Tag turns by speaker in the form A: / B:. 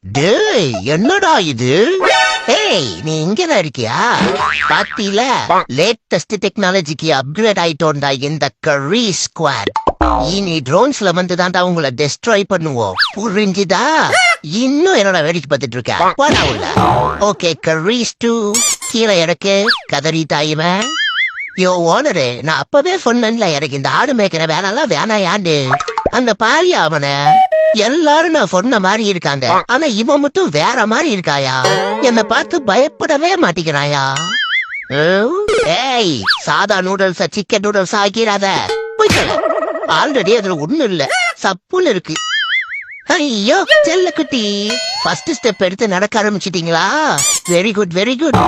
A: டேய் என்னடா இது? ஏய் நீ இங்கதான் இருக்கியா? பாத்தில லேட்டஸ்ட் டெக்னாலஜிக்கு அப்கிரேட் ஆயிட்டோம்டா இந்த கரி ஸ்குவாட். இனி ட்ரோன்ஸ்ல வந்து தான்டா உங்களை டெஸ்ட்ராய் பண்ணுவோம், புரிஞ்சுதா? இன்னும் என்னோட வேடிக்கை பார்த்துட்டு இருக்க? ஓகே கரீஸ் 2 கீழே இறக்கு கதறி தாயுமே. யோ ஓனரு, நான் அப்பவே சொன்னேன்ல எனக்கு இந்த ஆடு மேய்க்கிற வேலைலாம் வேணாயாண்டு. அந்த பாரியா அவன எல்லாரும் நான் சொன்ன மாதிரி இருக்காங்க, ஆனா இவன் மட்டும் வேற மாதிரி இருக்காயா? என்னை பார்த்து பயப்படவே மாட்டேங்கிறாயா? ஏய் சாதா நூடுல்ஸ் சிக்கன் நூடுல்ஸ் ஆக்கிறாத. ஆல்ரெடி அதுல ஒண்ணும் இல்ல, சப்புன்னு இருக்கு. ஐயோ செல்ல குட்டி, ஃபர்ஸ்ட் ஸ்டெப் எடுத்து நடக்க ஆரம்பிச்சிட்டீங்களா? Very good very good.